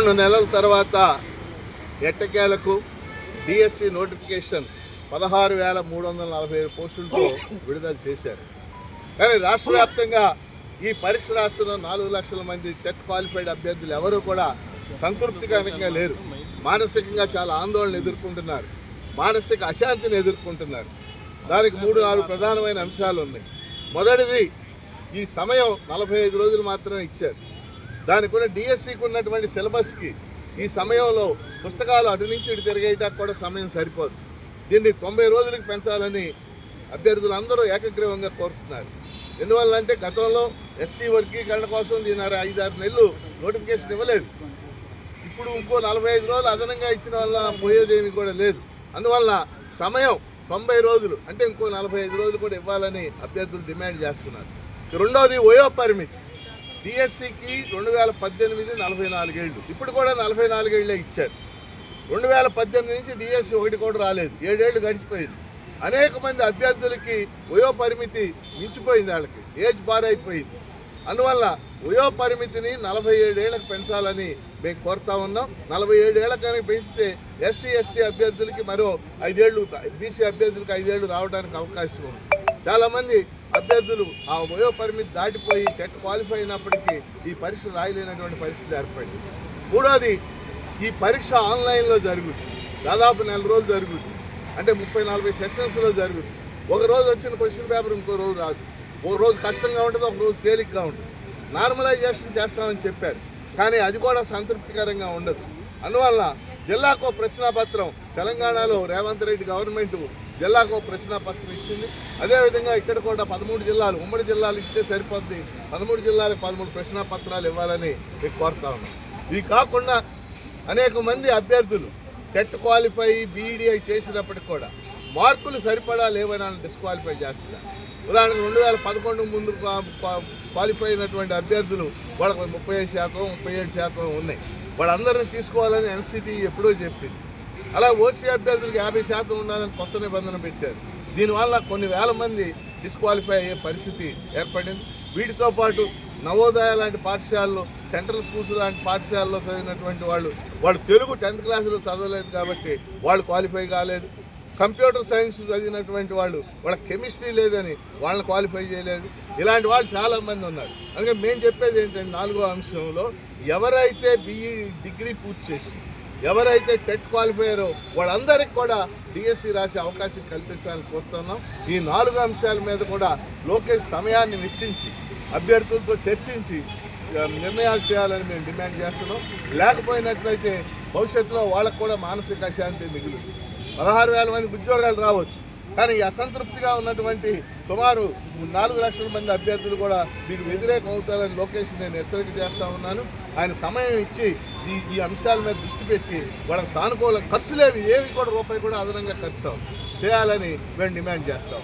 11 నెలల తర్వాత ఎట్టకేలకు డిఎస్సి నోటిఫికేషన్ 16,347 పోస్టులతో విడుదల చేశారు. కానీ రాష్ట్ర వ్యాప్తంగా ఈ పరీక్ష రాస్తున్న 4 లక్షల మంది టెట్ క్వాలిఫైడ్ అభ్యర్థులు ఎవరూ కూడా సంతృప్తికరంగా లేరు. మానసికంగా చాలా ఆందోళన ఎదుర్కొంటున్నారు, మానసిక అశాంతిని ఎదుర్కొంటున్నారు. దానికి 3-4 ప్రధానమైన అంశాలు ఉన్నాయి. మొదటిది, ఈ సమయం 45 రోజులు మాత్రమే ఇచ్చారు. దానికి కూడా డిఎస్సికి ఉన్నటువంటి సిలబస్కి ఈ సమయంలో పుస్తకాలు అటు నుంచి ఇటు తిరిగేయటానికి కూడా సమయం సరిపోదు. దీన్ని 90 రోజులకు పెంచాలని అభ్యర్థులు అందరూ ఏకగ్రీవంగా కోరుతున్నారు. ఎందువల్లంటే గతంలో ఎస్సీ వర్గీకరణ కోసం దీని 5-6 నెలలు నోటిఫికేషన్ ఇవ్వలేదు. ఇప్పుడు ఇంకో 45 రోజులు అదనంగా ఇచ్చిన వల్ల పోయేదేమీ కూడా లేదు. అందువల్ల సమయం 90 రోజులు అంటే ఇంకో 45 రోజులు కూడా ఇవ్వాలని అభ్యర్థులు డిమాండ్ చేస్తున్నారు. రెండవది, వయో పరిమితి. డిఎస్సికి 2018 44 ఏళ్ళు, ఇప్పుడు కూడా 44 ఏళ్ళే ఇచ్చారు. 2018 నుంచి డిఎస్సి ఒకటి కూడా రాలేదు, 7 ఏళ్ళు గడిచిపోయింది. అనేక మంది అభ్యర్థులకి వయో పరిమితి మించిపోయింది, వాళ్ళకి ఏజ్ బార్ అయిపోయింది. అందువల్ల వయో పరిమితిని 47 ఏళ్ళకి పెంచాలని మేము కోరుతా ఉన్నాం. 47 ఏళ్ళకి కనుక పెంచితే ఎస్సీ ఎస్టీ అభ్యర్థులకి మరో 5 ఏళ్ళు, బీసీ అభ్యర్థులకి 5 ఏళ్ళు రావడానికి అవకాశం ఉంది. చాలామంది అభ్యర్థులు ఆ వయో పరిమితి దాటిపోయి టెట్ క్వాలిఫై అయినప్పటికీ ఈ పరీక్ష రాయలేనటువంటి పరిస్థితి ఏర్పడింది. మూడోది, ఈ పరీక్ష ఆన్లైన్లో జరుగుతుంది. దాదాపు 4 రోజులు జరుగుతుంది. అంటే 30-40 సెషన్స్లో జరుగుతుంది. ఒక రోజు వచ్చిన క్వశ్చన్ పేపర్ ఇంకో రోజు రాదు. ఒక రోజు కష్టంగా ఉంటుంది, ఒక రోజు తేలిగ్గా ఉంటుంది. నార్మలైజేషన్ చేస్తామని చెప్పారు, కానీ అది కూడా సంతృప్తికరంగా ఉండదు. అందువల్ల జిల్లాకో ప్రశ్నాపత్రం, తెలంగాణలో రేవంత్ రెడ్డి గవర్నమెంట్ జిల్లాకో ప్రశ్నాపత్రం ఇచ్చింది. అదేవిధంగా ఇక్కడ కూడా 13 జిల్లాలు, ఉమ్మడి జిల్లాలు ఇస్తే సరిపోద్ది, 13 జిల్లాలకు 13 ప్రశ్నాపత్రాలు ఇవ్వాలని మీకు కోరుతా ఉన్నాం. ఇవి కాకుండా అనేక మంది అభ్యర్థులు టెట్ క్వాలిఫై, బీఈడీఐ చేసినప్పటికి కూడా మార్కులు సరిపడా లేవని వాళ్ళని డిస్క్వాలిఫై చేస్తున్నారు. ఉదాహరణకు 2011 ముందు క్వాలిఫై అయినటువంటి అభ్యర్థులు వాళ్ళకు 35%, 37% ఉన్నాయి. వాళ్ళందరినీ తీసుకోవాలని ఎన్సిటి ఎప్పుడో చెప్పింది. అలా ఓసీ అభ్యర్థులకు 50% ఉండాలని కొత్త నిబంధన పెట్టారు. దీనివల్ల కొన్ని వేల మంది డిస్క్వాలిఫై అయ్యే పరిస్థితి ఏర్పడింది. వీటితో పాటు నవోదయ లాంటి పాఠశాలలో, సెంట్రల్ స్కూల్స్ లాంటి పాఠశాలలో చదివినటువంటి వాళ్ళు తెలుగు 10th క్లాసులో చదవలేదు కాబట్టి వాళ్ళు క్వాలిఫై కాలేదు. కంప్యూటర్ సైన్స్ చదివినటువంటి వాళ్ళ కెమిస్ట్రీ లేదని వాళ్ళని క్వాలిఫై చేయలేదు. ఇలాంటి వాళ్ళు చాలామంది ఉన్నారు. అందుకే మేము చెప్పేది ఏంటంటే 4వ అంశంలో ఎవరైతే బీఈ డిగ్రీ పూర్తి చేసి ఎవరైతే టెట్ క్వాలిఫై అయ్యారో వాళ్ళందరికీ కూడా డిఎస్సి రాసే అవకాశం కల్పించాలని కోరుతున్నాం. ఈ 4 అంశాల మీద కూడా లోకేష్ సమయాన్ని వెచ్చించి అభ్యర్థులతో చర్చించి నిర్ణయాలు చేయాలని మేము డిమాండ్ చేస్తున్నాం. లేకపోయినట్లయితే భవిష్యత్తులో వాళ్ళకు కూడా మానసిక అశాంతి మిగులుతుంది. 16,000 మందికి ఉద్యోగాలు రావచ్చు, కానీ ఈ అసంతృప్తిగా ఉన్నటువంటి సుమారు 4 లక్షల మంది అభ్యర్థులు కూడా మీకు వ్యతిరేకం అవుతారని లోకేష్ నేను హెచ్చరిక చేస్తూ ఉన్నాను. ఆయన సమయం ఇచ్చి ఈ అంశాల మీద దృష్టి పెట్టి వాళ్ళకి సానుకూల ఖర్చులేవి ఏవి కూడా రూపాయి కూడా అదనంగా ఖర్చు చేయాలని మేము డిమాండ్ చేస్తాం.